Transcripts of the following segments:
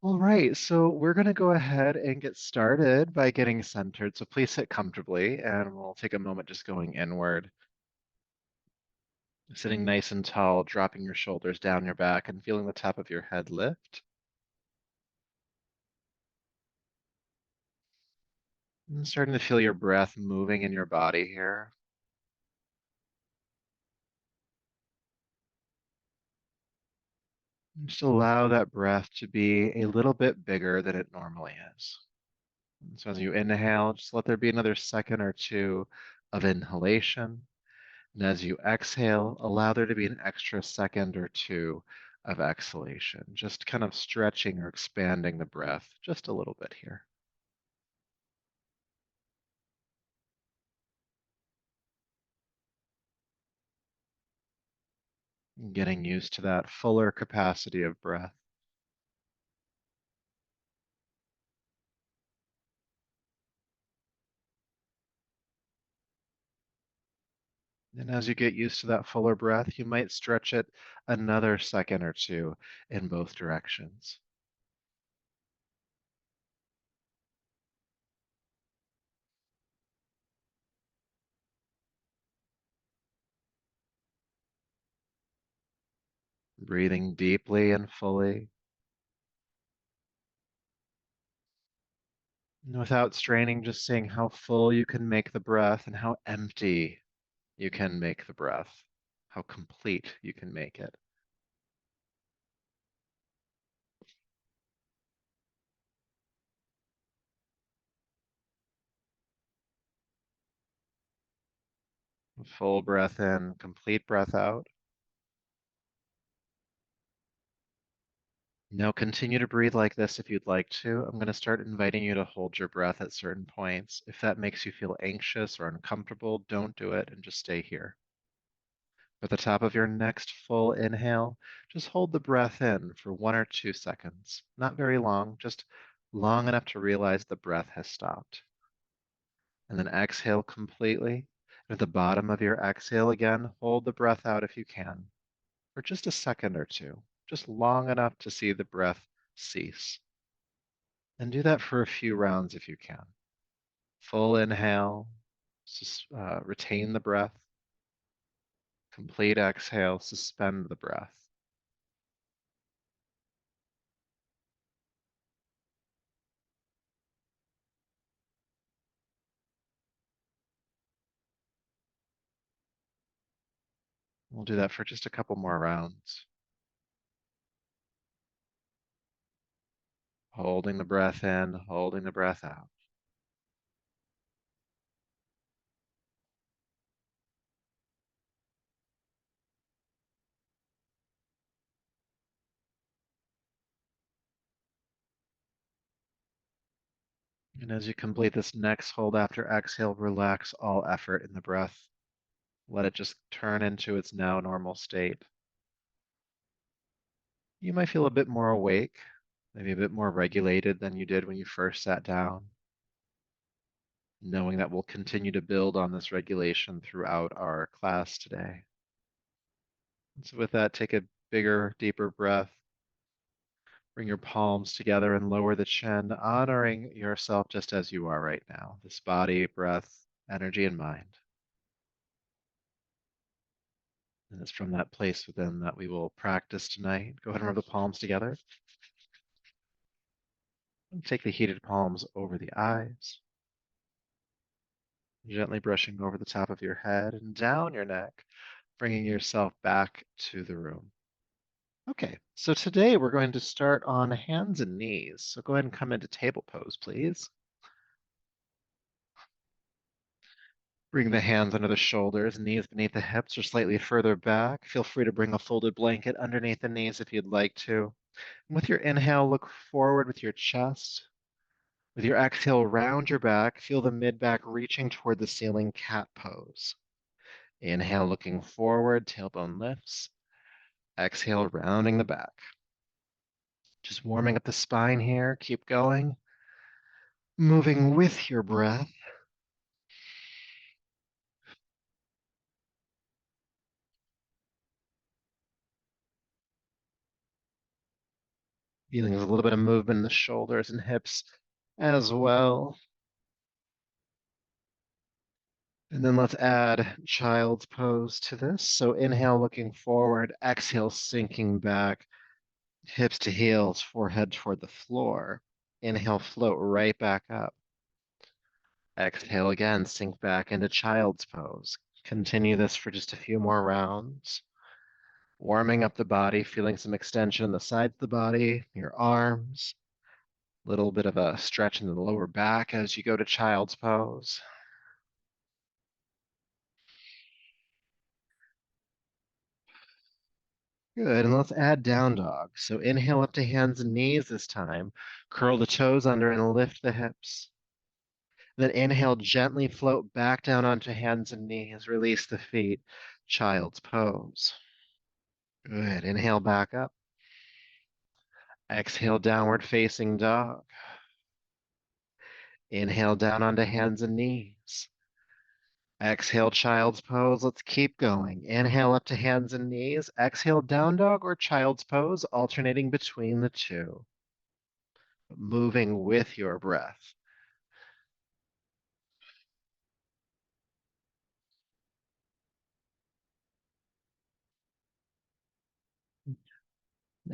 All right, so we're going to go ahead and get started by getting centered. So please sit comfortably, and we'll take a moment just going inward, sitting nice and tall, dropping your shoulders down your back and feeling the top of your head lift. And starting to feel your breath moving in your body here. And just allow that breath to be a little bit bigger than it normally is. And so as you inhale, just let there be another second or two of inhalation. And as you exhale, allow there to be an extra second or two of exhalation, just kind of stretching or expanding the breath just a little bit here. Getting used to that fuller capacity of breath. And as you get used to that fuller breath, you might stretch it another second or two in both directions. Breathing deeply and fully, and without straining, just seeing how full you can make the breath and how empty you can make the breath, how complete you can make it. Full breath in, complete breath out. Now continue to breathe like this if you'd like to. I'm going to start inviting you to hold your breath at certain points. If that makes you feel anxious or uncomfortable, don't do it and just stay here. At the top of your next full inhale, just hold the breath in for 1 or 2 seconds. Not very long, just long enough to realize the breath has stopped. And then exhale completely. At the bottom of your exhale again, hold the breath out if you can for just a second or two, just long enough to see the breath cease. And do that for a few rounds if you can. Full inhale, retain the breath. Complete exhale, suspend the breath. We'll do that for just a couple more rounds. Holding the breath in, holding the breath out. And as you complete this next hold after exhale, relax all effort in the breath. Let it just turn into its now normal state. You might feel a bit more awake, maybe a bit more regulated than you did when you first sat down, knowing that we'll continue to build on this regulation throughout our class today. And so with that, take a bigger, deeper breath. Bring your palms together and lower the chin, honoring yourself just as you are right now, this body, breath, energy, and mind. And it's from that place within that we will practice tonight. Go ahead and rub the palms together. And take the heated palms over the eyes, gently brushing over the top of your head and down your neck, bringing yourself back to the room. Okay, so today we're going to start on hands and knees. So go ahead and come into table pose, please. Bring the hands under the shoulders, knees beneath the hips or slightly further back. Feel free to bring a folded blanket underneath the knees if you'd like to. With your inhale, look forward with your chest. With your exhale, round your back. Feel the mid-back reaching toward the ceiling, cat pose. Inhale, looking forward, tailbone lifts. Exhale, rounding the back. Just warming up the spine here. Keep going. Moving with your breath. Feeling a little bit of movement in the shoulders and hips as well. And then let's add child's pose to this. So inhale, looking forward, exhale, sinking back, hips to heels, forehead toward the floor. Inhale, float right back up. Exhale again, sink back into child's pose. Continue this for just a few more rounds. Warming up the body, feeling some extension in the sides of the body, your arms, a little bit of a stretch in the lower back as you go to child's pose. Good, and let's add down dog. So inhale up to hands and knees this time. Curl the toes under and lift the hips. Then inhale, gently float back down onto hands and knees. Release the feet. Child's pose. Good, inhale back up. Exhale, downward facing dog. Inhale down onto hands and knees. Exhale, child's pose. Let's keep going. Inhale up to hands and knees. Exhale, down dog or child's pose, alternating between the two. Moving with your breath.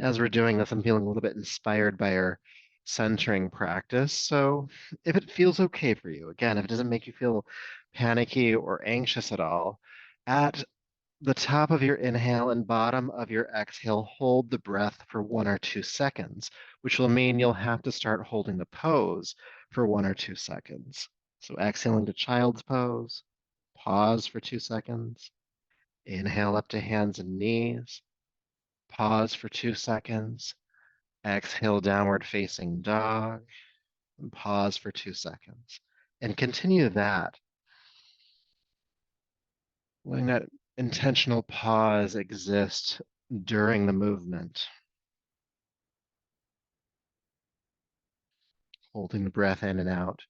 As we're doing this, I'm feeling a little bit inspired by our centering practice. So if it feels okay for you, again, if it doesn't make you feel panicky or anxious at all, at the top of your inhale and bottom of your exhale, hold the breath for 1 or 2 seconds, which will mean you'll have to start holding the pose for 1 or 2 seconds. So exhaling to child's pose, pause for 2 seconds, inhale up to hands and knees, pause for 2 seconds, exhale downward facing dog, and pause for 2 seconds. And continue that, letting that intentional pause exist during the movement. Holding the breath in and out.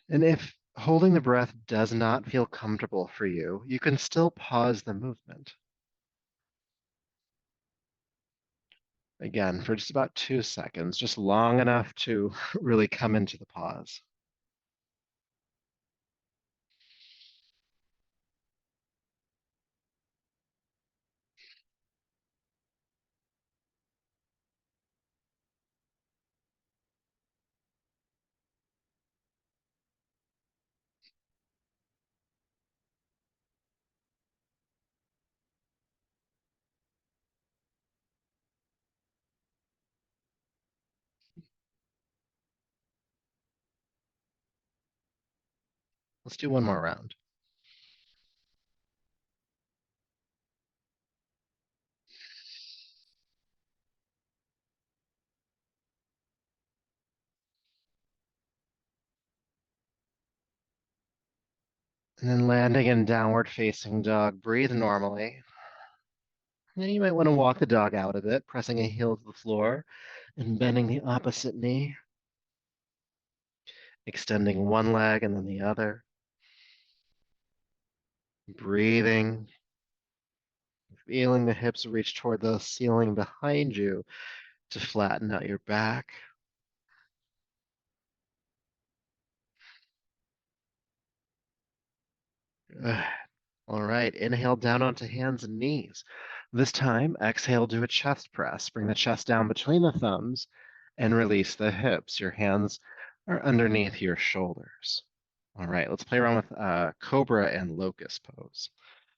And if holding the breath does not feel comfortable for you, you can still pause the movement. Again, for just about 2 seconds, just long enough to really come into the pause. Let's do one more round. And then landing in downward facing dog, breathe normally. And you might want to walk the dog out a bit, pressing a heel to the floor and bending the opposite knee, extending one leg and then the other. Breathing, feeling the hips reach toward the ceiling behind you to flatten out your back. Good. All right, inhale down onto hands and knees. This time, exhale, do a chest press. Bring the chest down between the thumbs and release the hips. Your hands are underneath your shoulders. All right, let's play around with cobra and locust pose.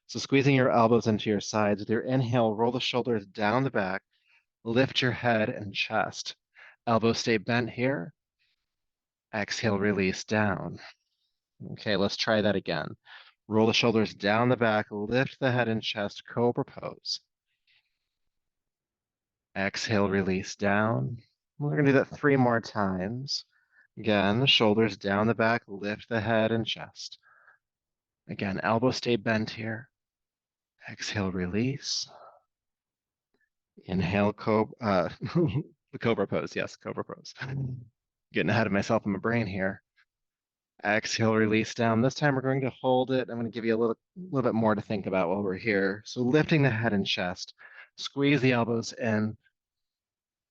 So squeezing your elbows into your sides with your inhale, roll the shoulders down the back, lift your head and chest. Elbows stay bent here. Exhale, release down. Okay, let's try that again. Roll the shoulders down the back, lift the head and chest, cobra pose. Exhale, release down. We're going to do that 3 more times. Again, the shoulders down the back, lift the head and chest. Again, elbows stay bent here. Exhale, release. Inhale, the cobra pose. Yes, cobra pose. Getting ahead of myself in my brain here. Exhale, release down. This time we're going to hold it. I'm going to give you a little bit more to think about while we're here. So lifting the head and chest, Squeeze the elbows in.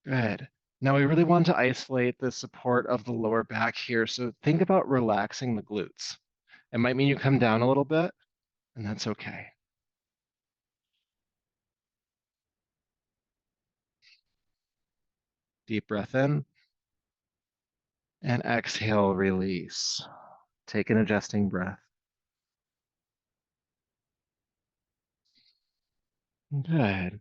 Good. Now we really want to isolate the support of the lower back here. So think about relaxing the glutes. It might mean you come down a little bit, and that's okay. Deep breath in and exhale, release. Take an adjusting breath. Good.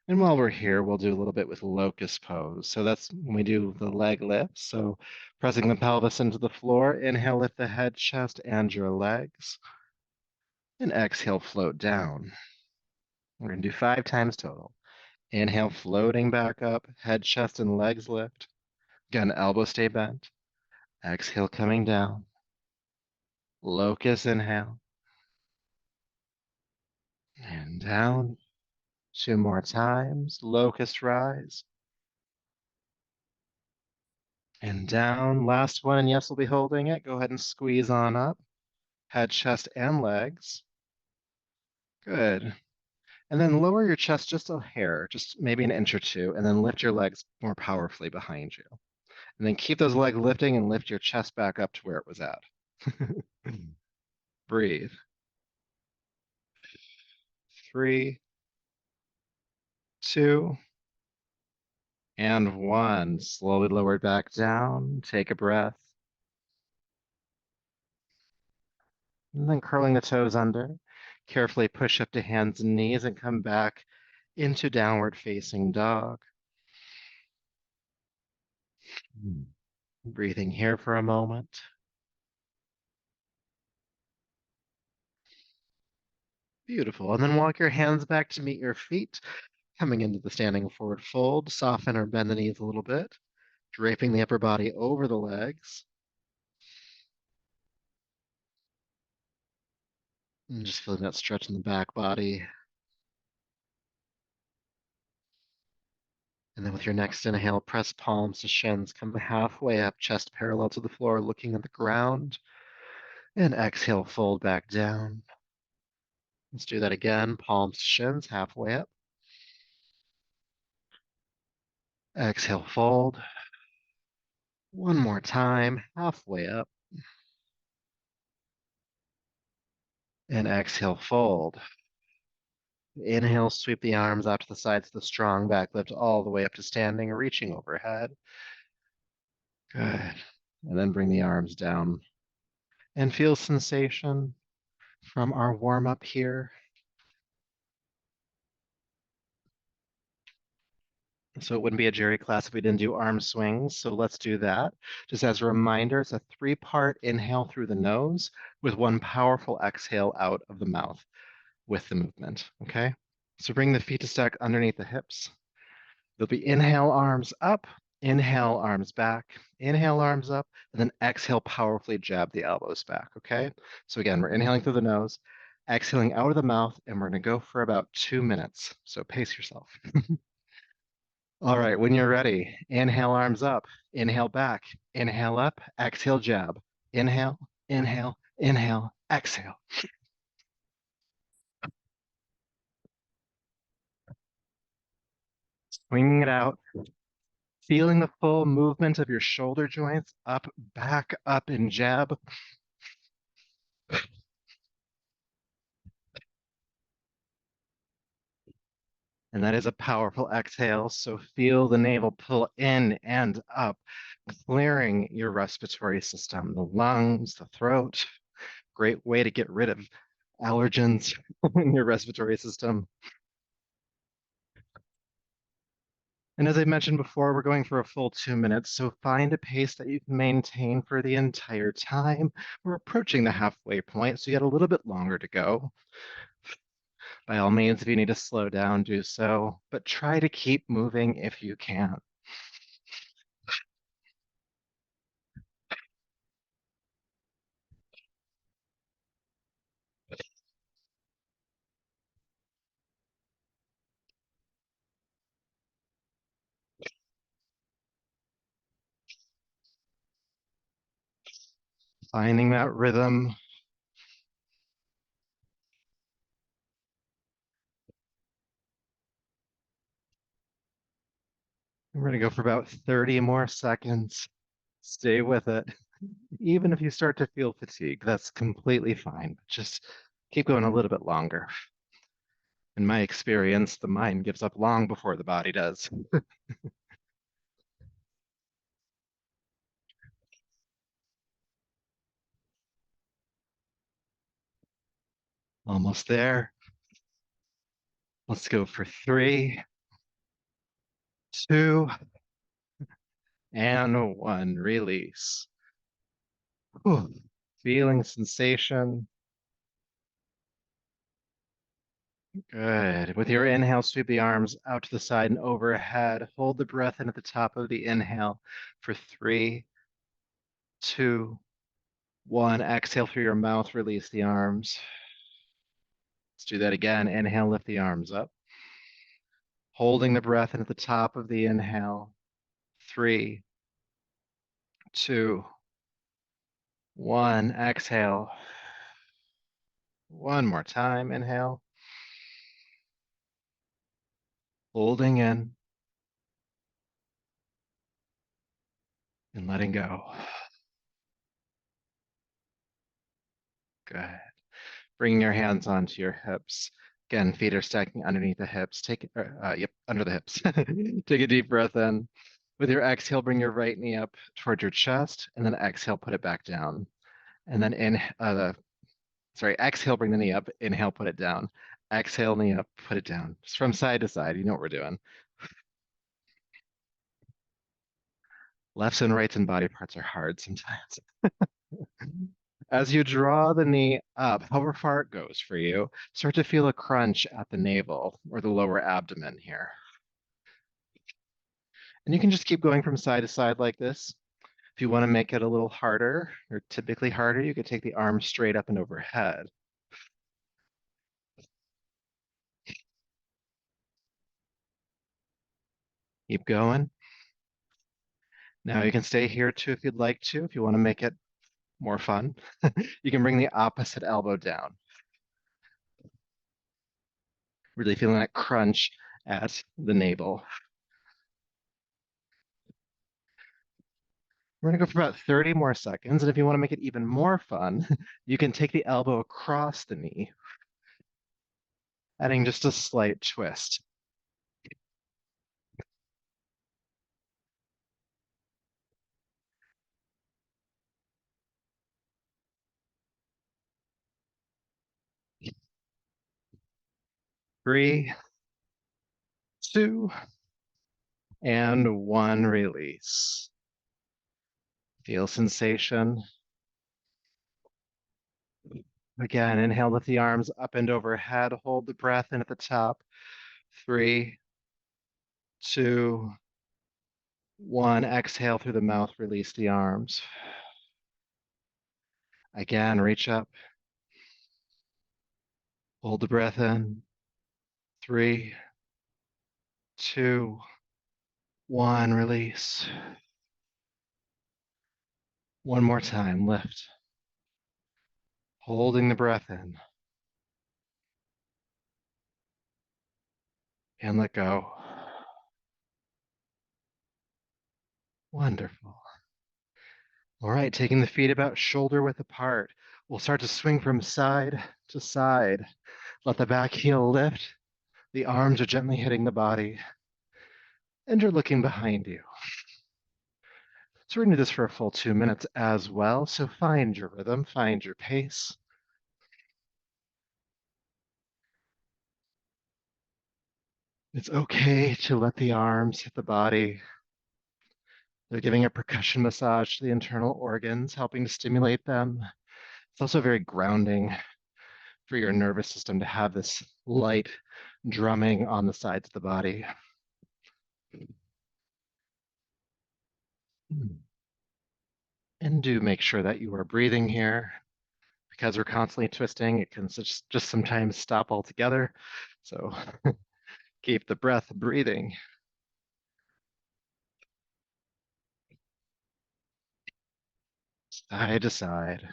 And while we're here, we'll do a little bit with locust pose. So that's when we do the leg lift. So pressing the pelvis into the floor, inhale, lift the head, chest, and your legs. And exhale, float down. We're going to do 5 times total. Inhale, floating back up, head, chest, and legs lift. Again, elbows stay bent. Exhale, coming down. Locust inhale. And down. 2 more times. Locust rise. And down. Last one. And yes, we'll be holding it. Go ahead and squeeze on up. Head, chest, and legs. Good. And then lower your chest just a hair, just maybe an inch or two, and then lift your legs more powerfully behind you. And then keep those legs lifting and lift your chest back up to where it was at. Breathe. 3, 2, and 1. Slowly lower it back down. Take a breath. And then curling the toes under. Carefully push up to hands and knees and come back into downward facing dog. Breathing here for a moment. Beautiful. And then walk your hands back to meet your feet, coming into the standing forward fold. Soften or bend the knees a little bit, draping the upper body over the legs. And just feeling that stretch in the back body. And then with your next inhale, press palms to shins, come halfway up, chest parallel to the floor, looking at the ground. And exhale, fold back down. Let's do that again. Palms to shins, halfway up. Exhale, fold. One more time, halfway up. And exhale, fold. Inhale, sweep the arms out to the sides of the strong back, lift all the way up to standing, reaching overhead. Good. And then bring the arms down and feel sensation from our warm up here. So it wouldn't be a Jerry class if we didn't do arm swings. So let's do that. Just as a reminder, it's a 3-part inhale through the nose with one powerful exhale out of the mouth with the movement. Okay. So bring the feet to stack underneath the hips. There'll be inhale, arms up, inhale, arms back, inhale, arms up, and then exhale, powerfully jab the elbows back, okay? So again, we're inhaling through the nose, exhaling out of the mouth, and we're gonna go for about 2 minutes. So pace yourself. All right, when you're ready, inhale, arms up, inhale back, inhale up, exhale, jab. Inhale, inhale, inhale, exhale. Swinging it out, feeling the full movement of your shoulder joints up, back, up, and jab. And that is a powerful exhale. So feel the navel pull in and up, clearing your respiratory system, the lungs, the throat. Great way to get rid of allergens in your respiratory system. And as I mentioned before, we're going for a full 2 minutes. So find a pace that you can maintain for the entire time. We're approaching the halfway point, so you got a little bit longer to go. By all means, if you need to slow down, do so, but try to keep moving if you can. Finding that rhythm. We're gonna go for about 30 more seconds. Stay with it. Even if you start to feel fatigue, that's completely fine. Just keep going a little bit longer. In my experience, the mind gives up long before the body does. Almost there. Let's go for three, two, and one. Release. Whew. Feeling sensation. Good. With your inhale, sweep the arms out to the side and overhead. Hold the breath in at the top of the inhale for three, two, one. Exhale through your mouth, release the arms. Let's do that again. Inhale, lift the arms up. Holding the breath in at the top of the inhale. Three, two, one. Exhale. One more time. Inhale. Holding in and letting go. Good. Bringing your hands onto your hips. Again, feet are stacking underneath the hips. Yep, under the hips. Take a deep breath in. With your exhale, bring your right knee up towards your chest, and then exhale, put it back down. And then exhale, bring the knee up. Inhale, put it down. Exhale, knee up, put it down. Just from side to side. You know what we're doing. Lefts and rights and body parts are hard sometimes. As you draw the knee up, however far it goes for you, start to feel a crunch at the navel or the lower abdomen here. And you can just keep going from side to side like this. If you want to make it a little harder, or typically harder, you could take the arm straight up and overhead. Keep going. Now you can stay here too if you'd like to, if you want to make it more fun. You can bring the opposite elbow down. Really feeling that crunch at the navel. We're gonna go for about 30 more seconds, and if you want to make it even more fun, you can take the elbow across the knee, adding just a slight twist. Three, two, and one. Release. Feel sensation. Again, inhale, lift the arms up and overhead. Hold the breath in at the top. Three, two, one. Exhale through the mouth. Release the arms. Again, reach up. Hold the breath in. Three, two, one. Release. One more time. Lift. Holding the breath in. And let go. Wonderful. All right, taking the feet about shoulder width apart. We'll start to swing from side to side. Let the back heel lift. The arms are gently hitting the body. And you're looking behind you. So we're going to do this for a full 2 minutes as well. So find your rhythm, find your pace. It's okay to let the arms hit the body. They're giving a percussion massage to the internal organs, helping to stimulate them. It's also very grounding for your nervous system to have this light drumming on the sides of the body. And do make sure that you are breathing here. Because we're constantly twisting, it can just sometimes stop altogether. So keep the breath breathing. Side to side.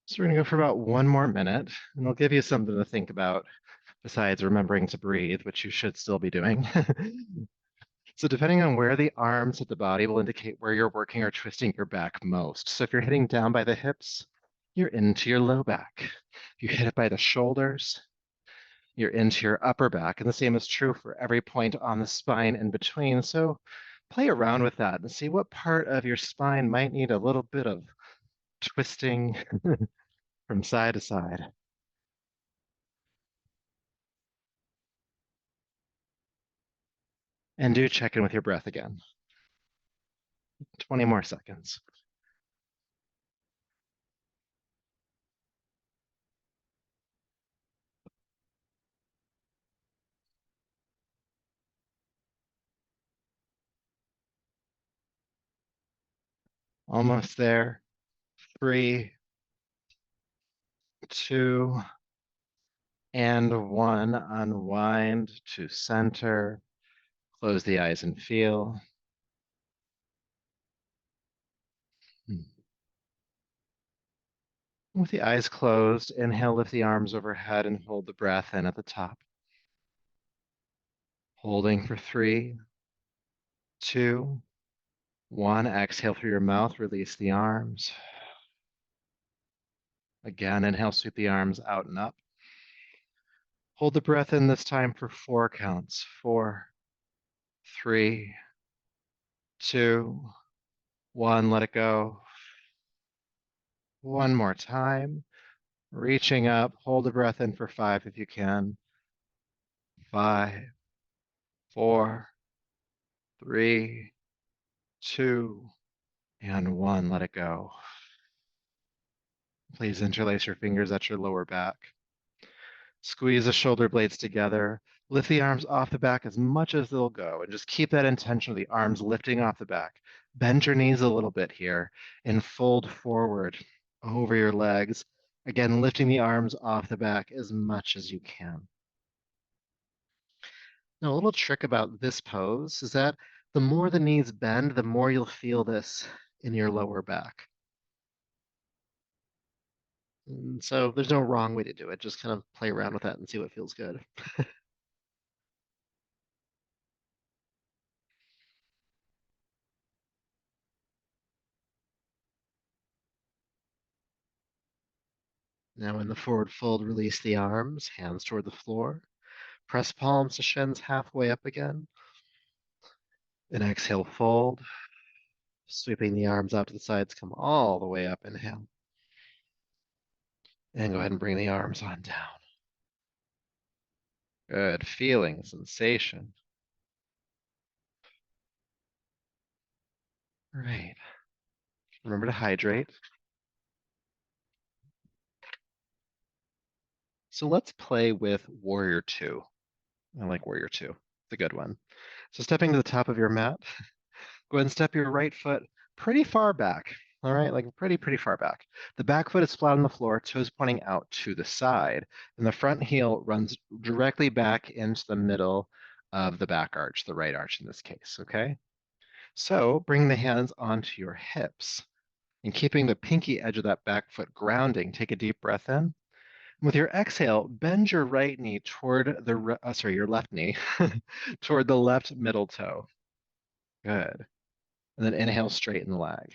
So we're gonna go for about 1 more minute, and I'll give you something to think about besides remembering to breathe, which you should still be doing. So depending on where the arms hit the body will indicate where you're working or twisting your back most. So if you're hitting down by the hips, you're into your low back. If you hit it by the shoulders, you're into your upper back. And the same is true for every point on the spine in between. So play around with that and see what part of your spine might need a little bit of twisting from side to side. And do check in with your breath again. 20 more seconds. Almost there. 3, 2, and 1. Unwind to center. Close the eyes and feel. With the eyes closed, inhale, lift the arms overhead and hold the breath in at the top. Holding for 3, 2, 1. Exhale through your mouth, release the arms. Again, inhale, sweep the arms out and up. Hold the breath in this time for 4 counts. 4, 3, 2, 1. Let it go. One more time. Reaching up, hold the breath in for 5 if you can. 5, 4, 3, 2, and 1. Let it go. Please interlace your fingers at your lower back. Squeeze the shoulder blades together. Lift the arms off the back as much as they'll go, and just keep that intention of the arms lifting off the back. Bend your knees a little bit here and fold forward over your legs. Again, lifting the arms off the back as much as you can. Now, a little trick about this pose is that the more the knees bend, the more you'll feel this in your lower back. And so there's no wrong way to do it. Just kind of play around with that and see what feels good. Now in the forward fold, release the arms, hands toward the floor. Press palms to shins halfway up again. And exhale, fold. Sweeping the arms out to the sides, come all the way up. Inhale. And go ahead and bring the arms on down. Good. Feeling, sensation. Right. Remember to hydrate. So let's play with Warrior 2. I like Warrior 2. It's a good one. So stepping to the top of your mat, go ahead and step your right foot pretty far back. All right, like pretty far back. The back foot is flat on the floor, toes pointing out to the side, and the front heel runs directly back into the middle of the back arch, the right arch in this case, okay? So bring the hands onto your hips, and keeping the pinky edge of that back foot grounding, take a deep breath in. With your exhale, bend your right knee toward the, your left knee toward the left middle toe. Good. And then inhale, straighten the leg.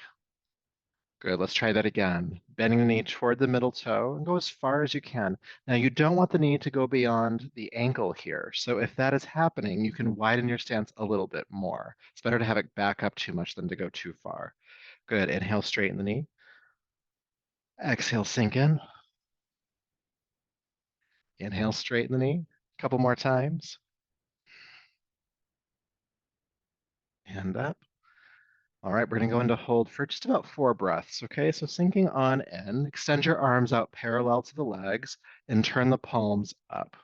Good. Let's try that again. Bending the knee toward the middle toe and go as far as you can. Now, you don't want the knee to go beyond the ankle here. So if that is happening, you can widen your stance a little bit more. It's better to have it back up too much than to go too far. Good. Inhale, straighten the knee. Exhale, sink in. Inhale, straighten the knee. A couple more times. And up. All right, we're going to go into hold for just about 4 breaths, okay? So sinking on in, extend your arms out parallel to the legs and turn the palms up.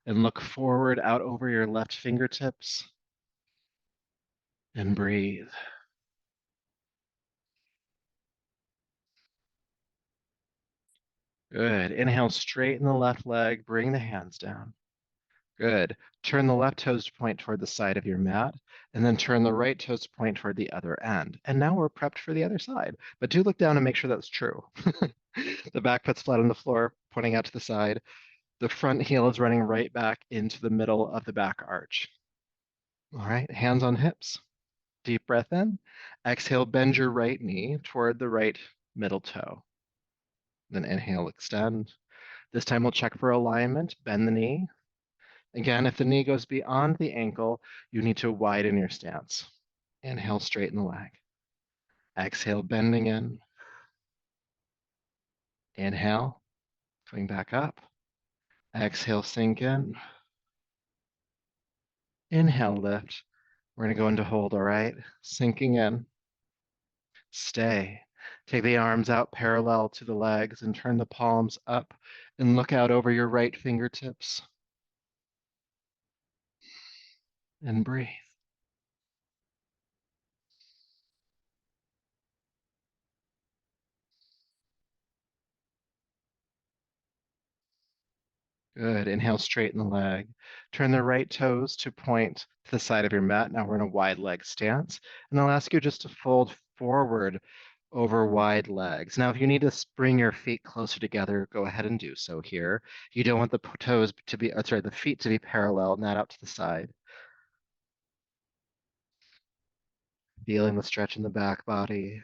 And look forward out over your left fingertips and breathe. Good. Inhale, straighten the left leg, bring the hands down. Good. Turn the left toes to point toward the side of your mat, and then turn the right toes to point toward the other end. And now we're prepped for the other side. But do look down and make sure that's true. The back foot's flat on the floor, pointing out to the side. The front heel is running right back into the middle of the back arch. All right, hands on hips. Deep breath in. Exhale, bend your right knee toward the right middle toe. Then inhale, extend. This time we'll check for alignment. Bend the knee. Again, if the knee goes beyond the ankle, you need to widen your stance. Inhale, straighten the leg. Exhale, bending in. Inhale, coming back up. Exhale, sink in. Inhale, lift. We're going to go into hold, all right? Sinking in. Stay. Take the arms out parallel to the legs and turn the palms up and look out over your right fingertips. And breathe. Good. Inhale, straighten the leg. Turn the right toes to point to the side of your mat. Now we're in a wide leg stance. And I'll ask you just to fold forward over wide legs. Now, if you need to bring your feet closer together, go ahead and do so here. You don't want the toes to be, sorry, the feet to be parallel, not out to the side. Feeling the stretch in the back body.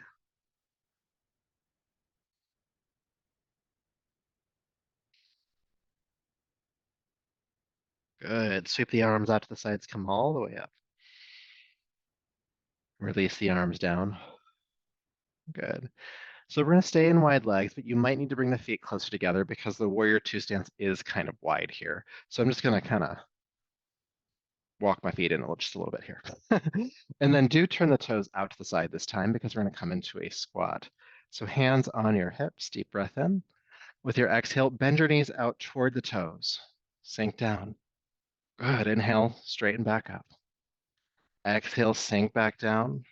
Good. Sweep the arms out to the sides, come all the way up. Release the arms down. Good. So we're going to stay in wide legs, but you might need to bring the feet closer together because the warrior two stance is kind of wide here. So I'm just going to kind of walk my feet in just a little bit here. And then do turn the toes out to the side this time because we're going to come into a squat. So hands on your hips, deep breath in. With your exhale, bend your knees out toward the toes. Sink down. Good. Inhale, straighten back up. Exhale, sink back down.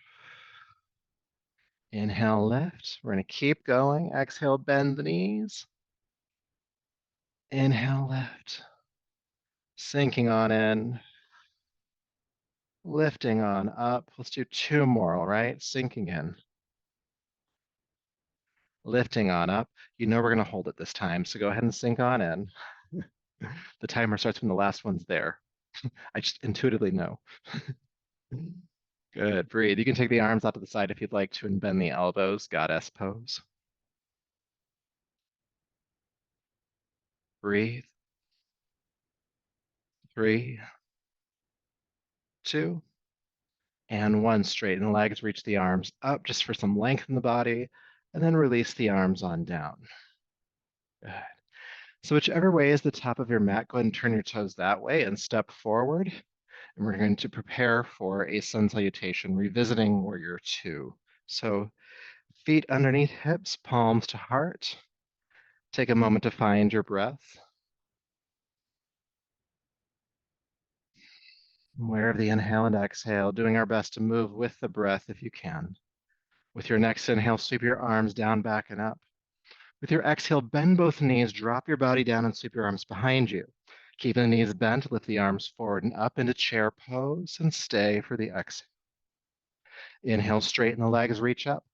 Inhale, lift. We're going to keep going. Exhale, bend the knees. Inhale, lift. Sinking on in. Lifting on up. Let's do two more, all right? Sinking in. Lifting on up. You know we're going to hold it this time, so go ahead and sink on in. The timer starts when the last one's there. I just intuitively know. Good. Breathe. You can take the arms out to the side if you'd like to and bend the elbows. Goddess pose. Breathe. 3, 2, and 1. Straighten the legs, reach the arms up just for some length in the body, and then release the arms on down. Good. So whichever way is the top of your mat, go ahead and turn your toes that way and step forward. And we're going to prepare for a sun salutation, revisiting warrior two. So feet underneath hips, palms to heart. Take a moment to find your breath. Aware of the inhale and exhale, doing our best to move with the breath if you can. With your next inhale, sweep your arms down, back, and up. With your exhale, bend both knees, drop your body down, and sweep your arms behind you. Keeping the knees bent, lift the arms forward and up into chair pose, and stay for the exhale. Inhale, straighten the legs, reach up.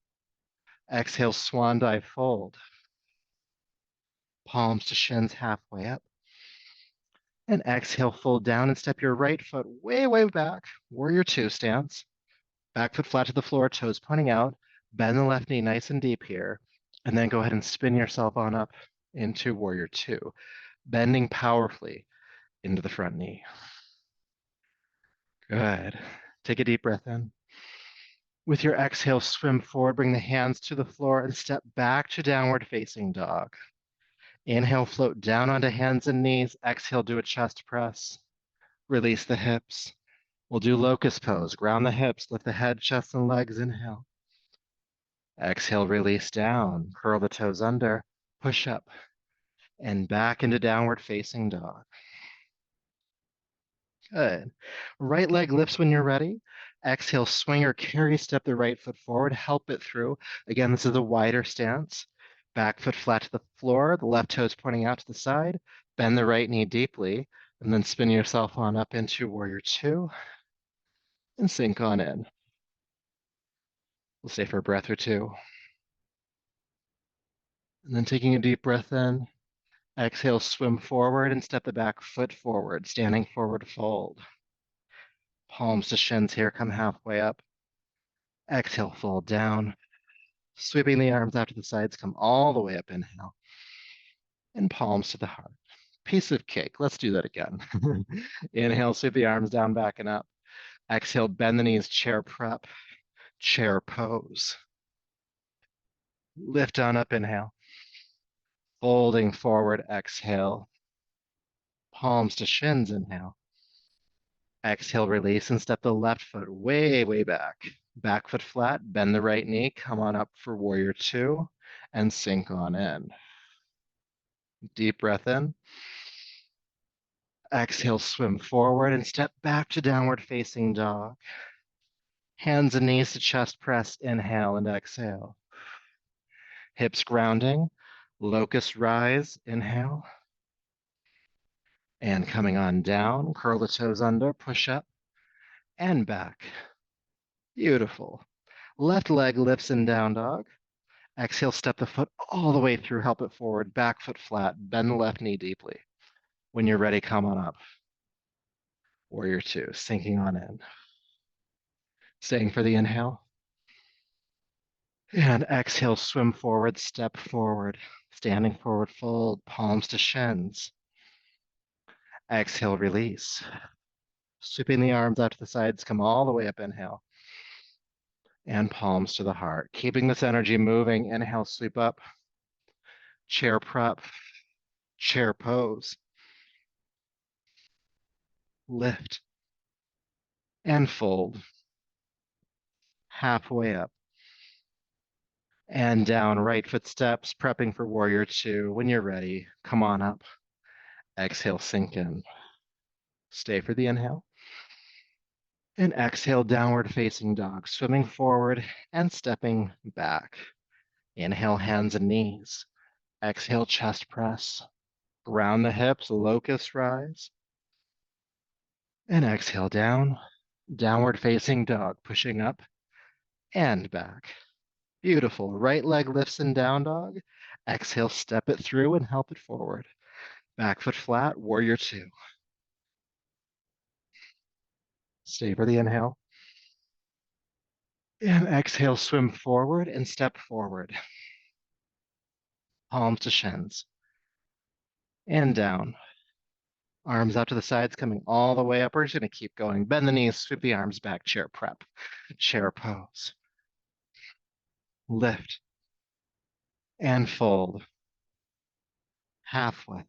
Exhale, swan dive, fold. Palms to shins, halfway up. And exhale, fold down and step your right foot way, way back. Warrior two stance. Back foot flat to the floor, toes pointing out. Bend the left knee nice and deep here. And then go ahead and spin yourself on up into warrior two, bending powerfully into the front knee. Good. Take a deep breath in. With your exhale, swim forward, bring the hands to the floor and step back to downward facing dog. Inhale, float down onto hands and knees. Exhale, do a chest press. Release the hips. We'll do locust pose. Ground the hips, lift the head, chest, and legs. Inhale. Exhale, release down. Curl the toes under. Push up. And back into downward facing dog. Good. Right leg lifts when you're ready. Exhale, swing or carry, step the right foot forward, help it through. Again, this is a wider stance. Back foot flat to the floor, the left toes pointing out to the side. Bend the right knee deeply. And then spin yourself on up into warrior two and sink on in. We'll stay for a breath or two. And then taking a deep breath in, exhale, swim forward and step the back foot forward, standing forward fold. Palms to shins here, come halfway up. Exhale, fold down. Sweeping the arms out to the sides, come all the way up, inhale. And palms to the heart. Piece of cake. Let's do that again. Inhale, sweep the arms down, back and up. Exhale, bend the knees, chair prep, chair pose. Lift on up, inhale. Folding forward, exhale. Palms to shins, inhale. Exhale, release, and step the left foot way, way back. Back foot flat, bend the right knee, come on up for warrior two, and sink on in. Deep breath in. Exhale, swim forward and step back to downward facing dog. Hands and knees to chest press, inhale and exhale. Hips grounding, locust rise, inhale. And coming on down, curl the toes under, push up and back. Beautiful. Left leg lifts in down dog. Exhale, step the foot all the way through, help it forward, back foot flat, bend the left knee deeply. When you're ready, come on up. Warrior two, sinking on in. Staying for the inhale. And exhale, swim forward, step forward, standing forward, fold, palms to shins. Exhale, release. Sweeping the arms out to the sides, come all the way up, inhale. And palms to the heart. Keeping this energy moving, inhale, sweep up. Chair prep, chair pose. Lift and fold. Halfway up. And down, right foot steps, prepping for warrior two. When you're ready, come on up. Exhale, sink in. Stay for the inhale. And exhale, downward facing dog, swimming forward and stepping back. Inhale, hands and knees. Exhale, chest press. Round the hips, locust rise. And exhale down, downward facing dog, pushing up and back. Beautiful. Right leg lifts in down dog. Exhale, step it through and help it forward. Back foot flat, warrior two. Stay for the inhale. And exhale, swim forward and step forward. Palms to shins. And down. Arms out to the sides, coming all the way up. We're just going to keep going. Bend the knees, sweep the arms back, chair prep, chair pose. Lift and fold. Halfway.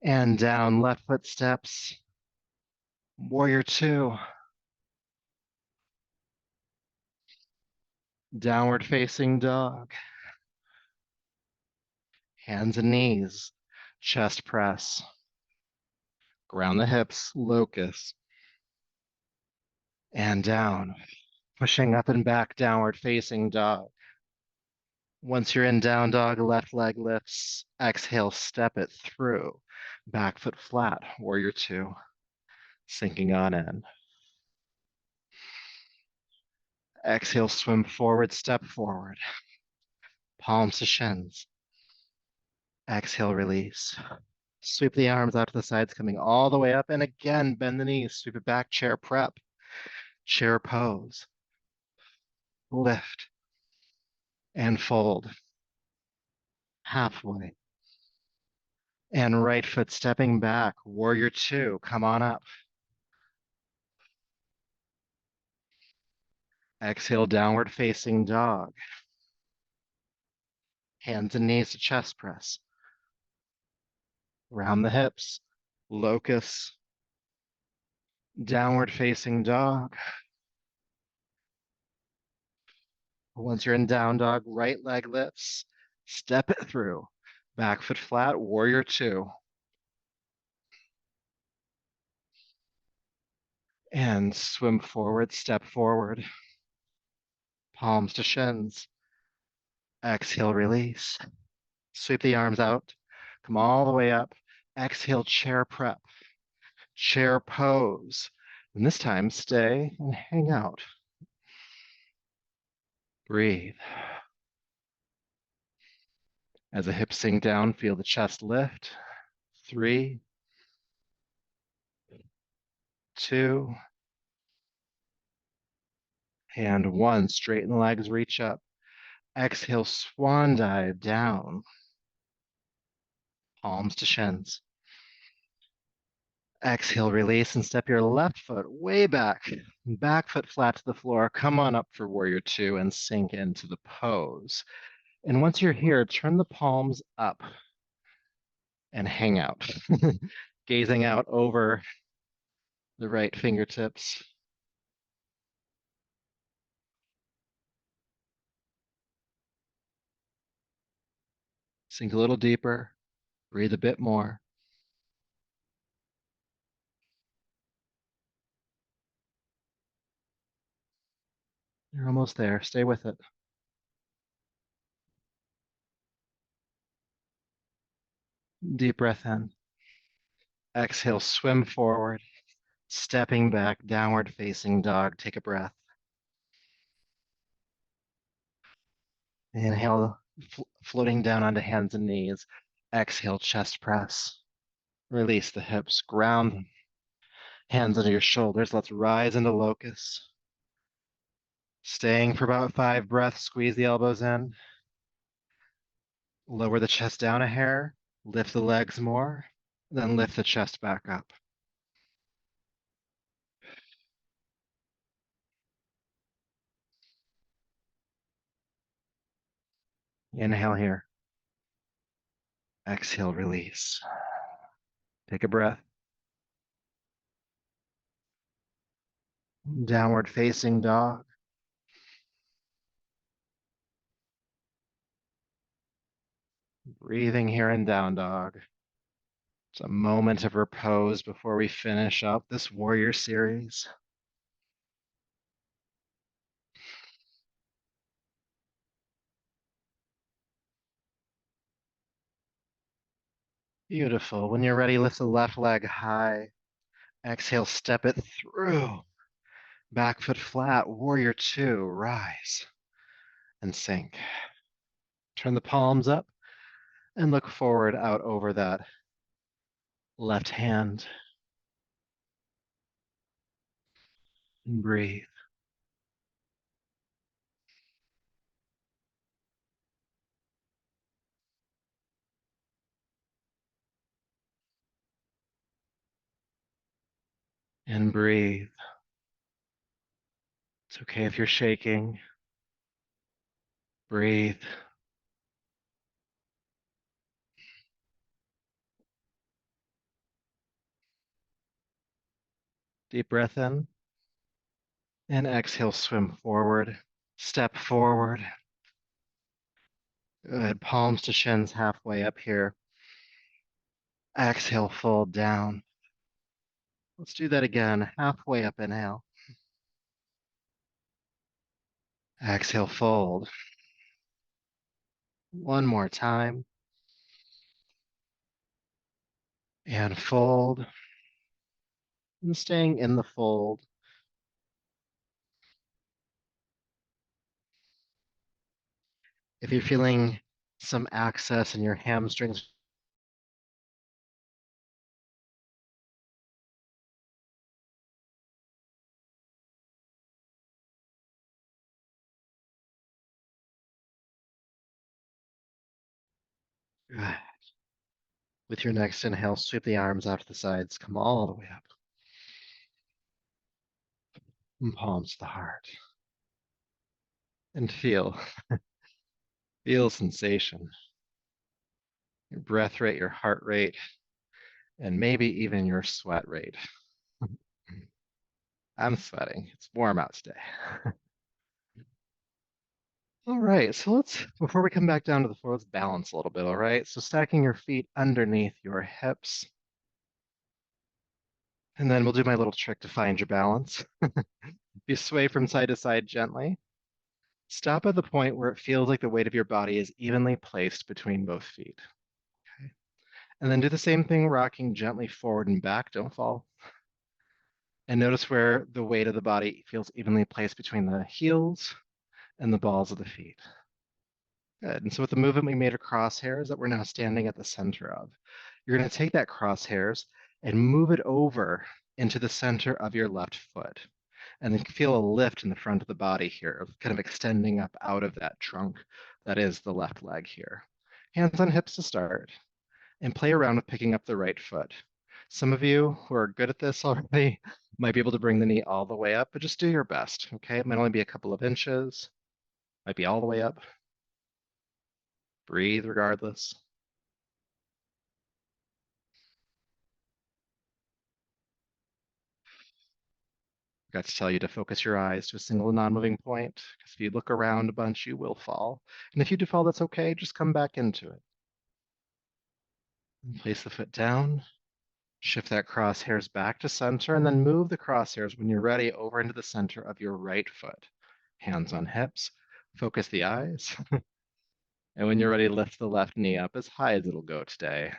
And down, left foot steps. Warrior two. Downward facing dog. Hands and knees, chest press. Ground the hips, locust. And down, pushing up and back, downward facing dog. Once you're in down dog, left leg lifts. Exhale, step it through. Back foot flat, warrior two. Sinking on in. Exhale, swim forward, step forward. Palms to shins. Exhale, release. Sweep the arms out to the sides, coming all the way up. And again, bend the knees, sweep it back, chair prep. Chair pose. Lift. And fold. Halfway. And right foot stepping back, warrior two, come on up. Exhale, downward facing dog. Hands and knees to chest press. Round the hips, locust. Downward facing dog. Once you're in down dog, right leg lifts. Step it through. Back foot flat, warrior two. And swim forward, step forward. Palms to shins. Exhale, release. Sweep the arms out. Come all the way up. Exhale, chair prep, chair pose. And this time, stay and hang out. Breathe. As the hips sink down, feel the chest lift. 3, 2, and 1. Straighten the legs, reach up. Exhale, swan dive down. Palms to shins. Exhale, release, and step your left foot way back. Back foot flat to the floor. Come on up for warrior 2 and sink into the pose. And once you're here, turn the palms up and hang out, gazing out over the right fingertips. Sink a little deeper, breathe a bit more. You're almost there. Stay with it. Deep breath in. Exhale, swim forward, stepping back, downward facing dog. Take a breath. Inhale, floating down onto hands and knees. Exhale, chest press. Release the hips, ground hands under your shoulders. Let's rise into locust. Staying for about 5 breaths, squeeze the elbows in. Lower the chest down a hair, lift the legs more, then lift the chest back up. Inhale here. Exhale, release. Take a breath. Downward facing dog. Breathing here in down dog. It's a moment of repose before we finish up this warrior series. Beautiful. When you're ready, lift the left leg high. Exhale, step it through. Back foot flat, warrior 2, rise and sink. Turn the palms up and look forward out over that left hand. And breathe. And breathe. It's okay if you're shaking. Breathe. Deep breath in. And exhale, swim forward. Step forward. Good. Palms to shins halfway up here. Exhale, fold down. Let's do that again. Halfway up, inhale. Exhale, fold. One more time. And fold. And staying in the fold. If you're feeling some access in your hamstrings, good. With your next inhale, sweep the arms out to the sides. Come all the way up. And palms to the heart. And feel sensation. Your breath rate, your heart rate, and maybe even your sweat rate. I'm sweating. It's warm out today. All right, so before we come back down to the floor, let's balance a little bit, all right? So stacking your feet underneath your hips. And then we'll do my little trick to find your balance. You sway from side to side gently. Stop at the point where it feels like the weight of your body is evenly placed between both feet. Okay. And then do the same thing, rocking gently forward and back. Don't fall. And notice where the weight of the body feels evenly placed between the heels and the balls of the feet. Good. And so with the movement we made of crosshairs that we're now standing at the center of, you're going to take that crosshairs and move it over into the center of your left foot. And then feel a lift in the front of the body here, kind of extending up out of that trunk that is the left leg here. Hands on hips to start, and play around with picking up the right foot. Some of you who are good at this already might be able to bring the knee all the way up, but just do your best, okay? It might only be a couple of inches, might be all the way up. Breathe regardless. Forgot to tell you to focus your eyes to a single non-moving point, because if you look around a bunch, you will fall. And if you do fall, that's okay. Just come back into it. And place the foot down. Shift that crosshairs back to center, and then move the crosshairs when you're ready over into the center of your right foot. Hands on hips. Focus the eyes. And when you're ready, lift the left knee up as high as it'll go today.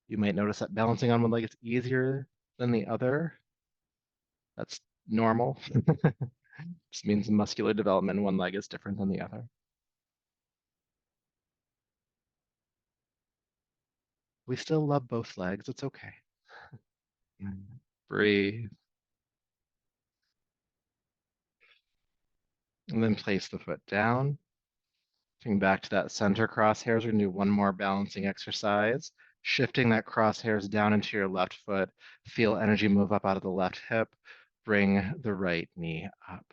You might notice that balancing on one leg is easier than the other. That's normal. Just means muscular development in one leg is different than the other. We still love both legs. It's okay. Breathe. And then place the foot down. Coming back to that center crosshairs, we're going to do one more balancing exercise. Shifting that crosshairs down into your left foot. Feel energy move up out of the left hip. Bring the right knee up.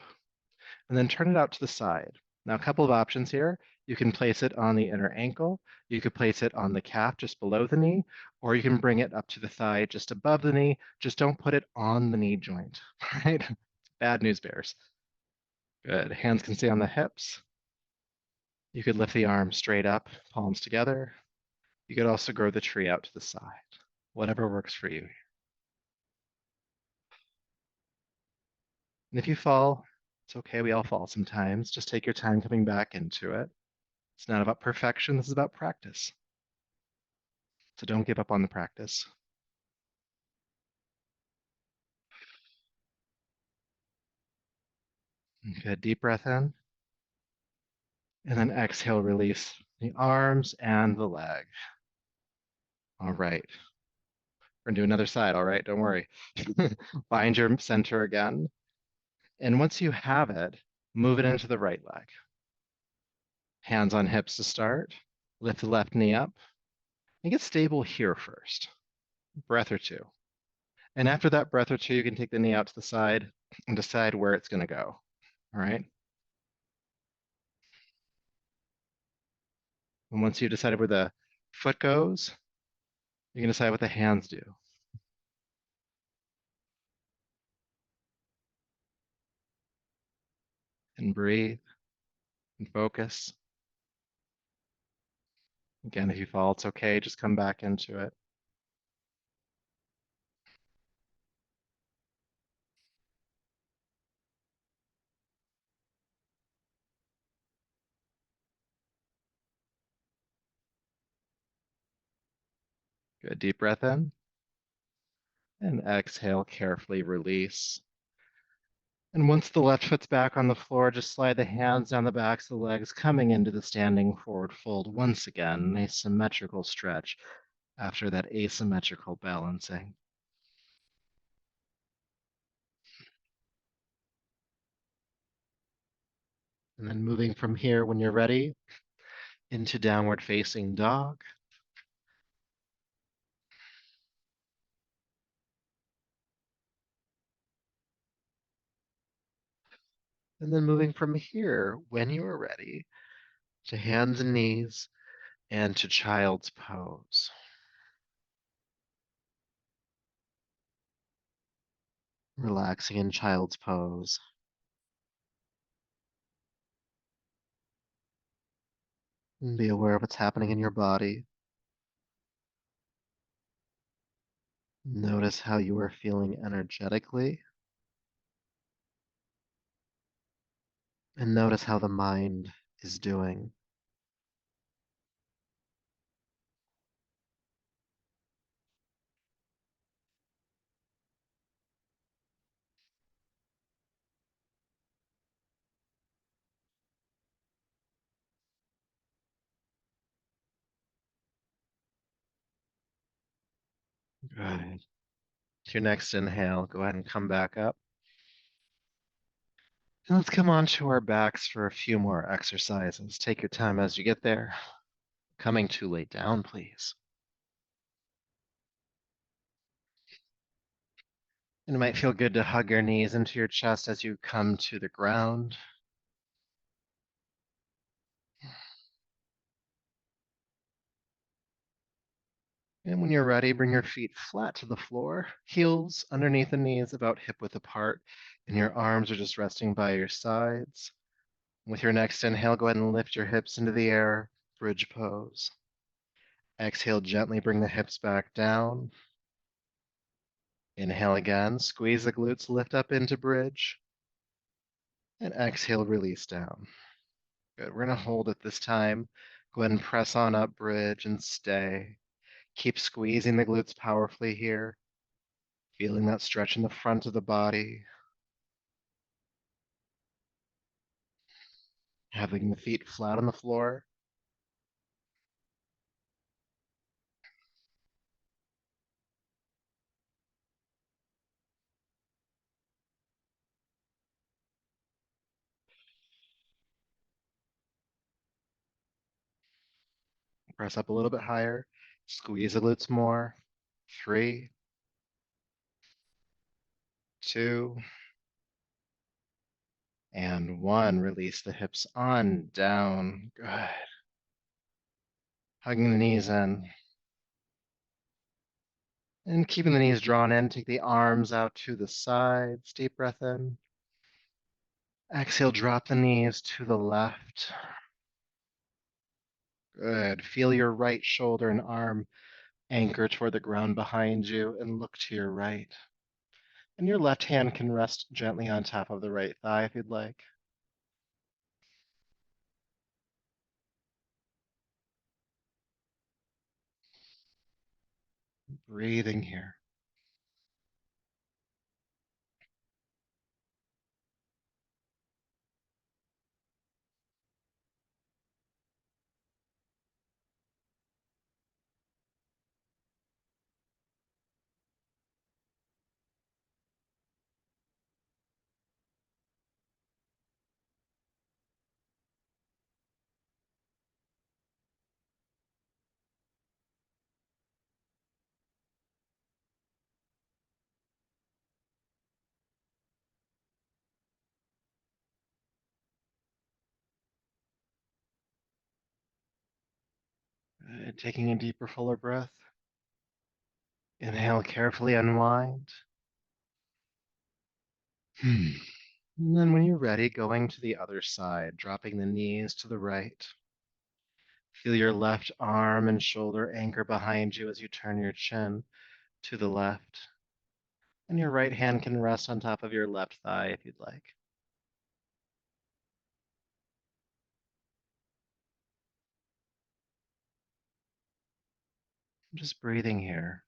And then turn it out to the side. Now, a couple of options here. You can place it on the inner ankle. You could place it on the calf just below the knee, or you can bring it up to the thigh just above the knee. Just don't put it on the knee joint, right? Bad news bears. Good. Hands can stay on the hips. You could lift the arms straight up, palms together. You could also grow the tree out to the side, whatever works for you. And if you fall, it's okay. We all fall sometimes. Just take your time coming back into it. It's not about perfection. This is about practice. So don't give up on the practice. Good. Deep breath in. And then exhale, release the arms and the leg. All right. We're going to do another side. All right. Don't worry. Find your center again. And once you have it, move it into the right leg. Hands on hips to start. Lift the left knee up. And get stable here first. Breath or two. And after that breath or two, you can take the knee out to the side and decide where it's going to go. All right. And once you've decided where the foot goes, you can decide what the hands do. And breathe and focus. Again, if you fall, it's okay. Just come back into it. Good. Deep breath in. And exhale, carefully release. And once the left foot's back on the floor, just slide the hands down the backs of the legs, coming into the standing forward fold once again, a symmetrical stretch after that asymmetrical balancing. And then moving from here, when you're ready, into downward facing dog. And then moving from here, when you are ready, to hands and knees and to child's pose. Relaxing in child's pose. And be aware of what's happening in your body. Notice how you are feeling energetically. And notice how the mind is doing. Good. To your next inhale, go ahead and come back up. And let's come on to our backs for a few more exercises. Take your time as you get there. Coming to lay down, please. And it might feel good to hug your knees into your chest as you come to the ground. And when you're ready, bring your feet flat to the floor, heels underneath the knees, about hip width apart, and your arms are just resting by your sides. With your next inhale, go ahead and lift your hips into the air, bridge pose. Exhale, gently bring the hips back down. Inhale again, squeeze the glutes, lift up into bridge. And exhale, release down. Good, we're gonna hold it this time. Go ahead and press on up, bridge, and stay. Keep squeezing the glutes powerfully here. Feeling that stretch in the front of the body. Having the feet flat on the floor. Press up a little bit higher. Squeeze the glutes more. 3, 2, and 1. Release the hips on, down. Good. Hugging the knees in. And keeping the knees drawn in, take the arms out to the sides. Deep breath in. Exhale, drop the knees to the left. Good. Feel your right shoulder and arm anchor toward the ground behind you and look to your right. And your left hand can rest gently on top of the right thigh if you'd like. Breathing here. Good. Taking a deeper, fuller breath. Inhale, carefully unwind. And then when you're ready, going to the other side, dropping the knees to the right. Feel your left arm and shoulder anchor behind you as you turn your chin to the left. And your right hand can rest on top of your left thigh if you'd like. Just breathing here.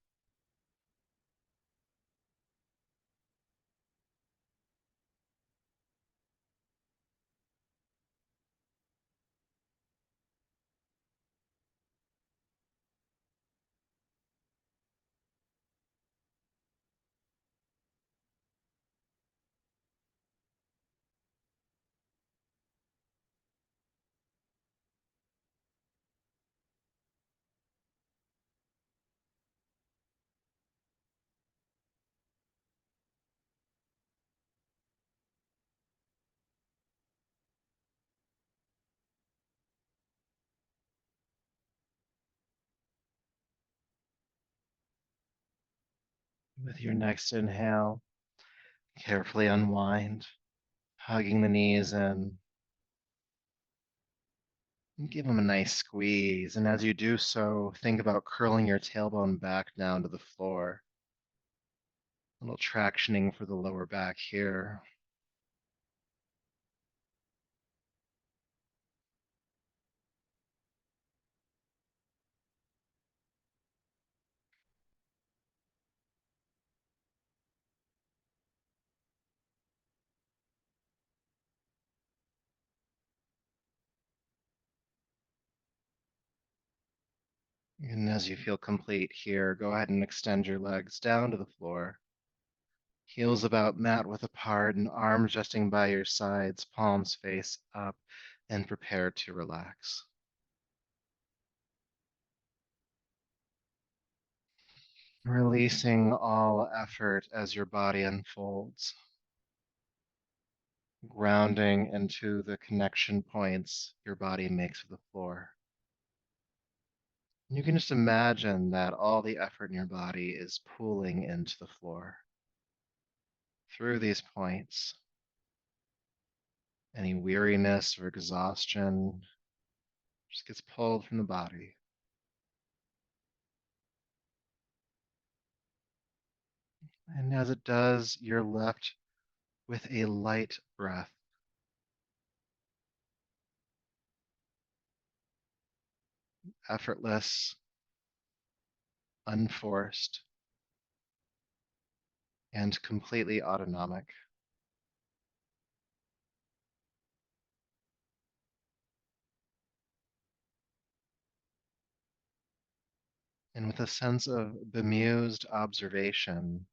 With your next inhale, carefully unwind, hugging the knees in. And give them a nice squeeze. And as you do so, think about curling your tailbone back down to the floor. A little tractioning for the lower back here. And as you feel complete here, go ahead and extend your legs down to the floor. Heels about mat width apart and arms resting by your sides, palms face up, and prepare to relax. Releasing all effort as your body unfolds, grounding into the connection points your body makes with the floor. You can just imagine that all the effort in your body is pooling into the floor. Through these points, any weariness or exhaustion just gets pulled from the body. And as it does, you're left with a light breath, effortless, unforced, and completely autonomic. And with a sense of bemused observation,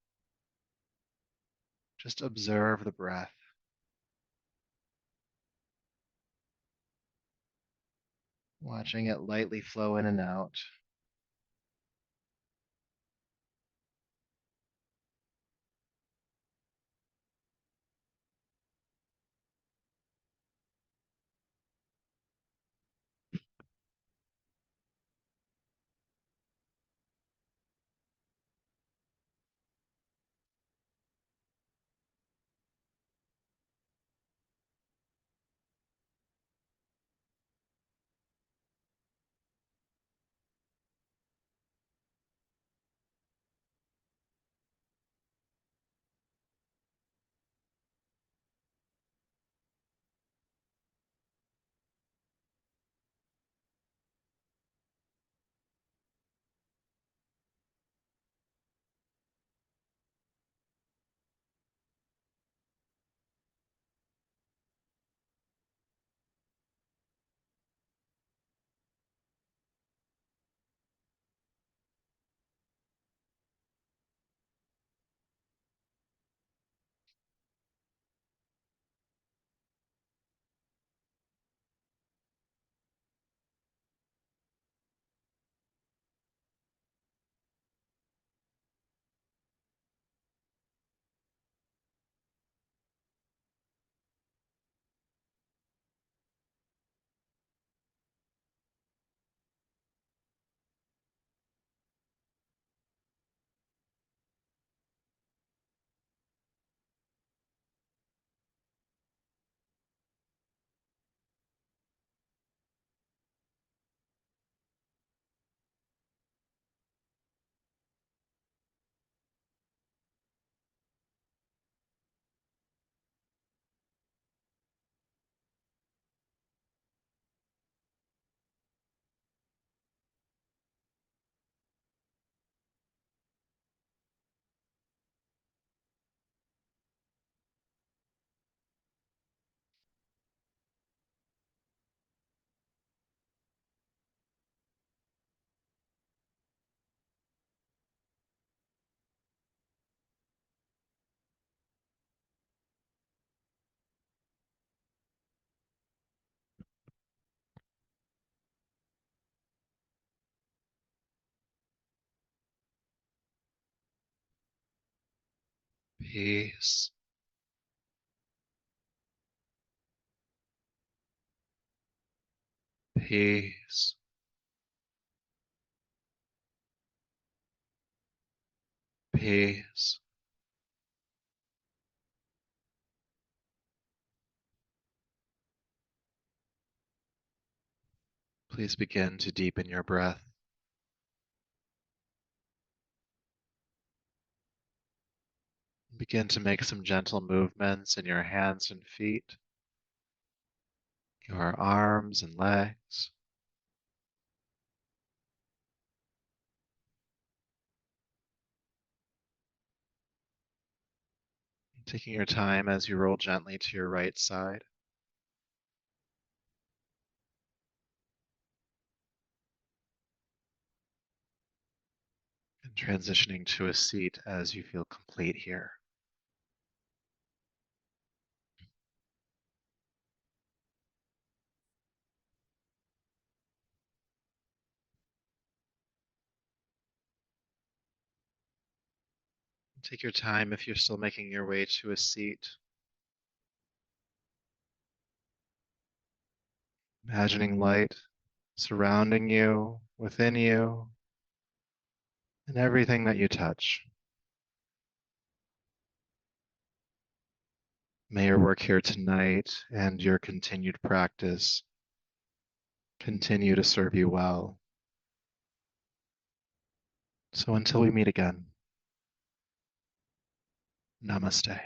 just observe the breath, watching it lightly flow in and out. Peace, peace, peace. Please begin to deepen your breath. Begin to make some gentle movements in your hands and feet, your arms and legs. Taking your time as you roll gently to your right side. transitioning to a seat as you feel complete here. Take your time if you're still making your way to a seat, imagining light surrounding you, within you, and everything that you touch. May your work here tonight and your continued practice continue to serve you well. So until we meet again, namaste.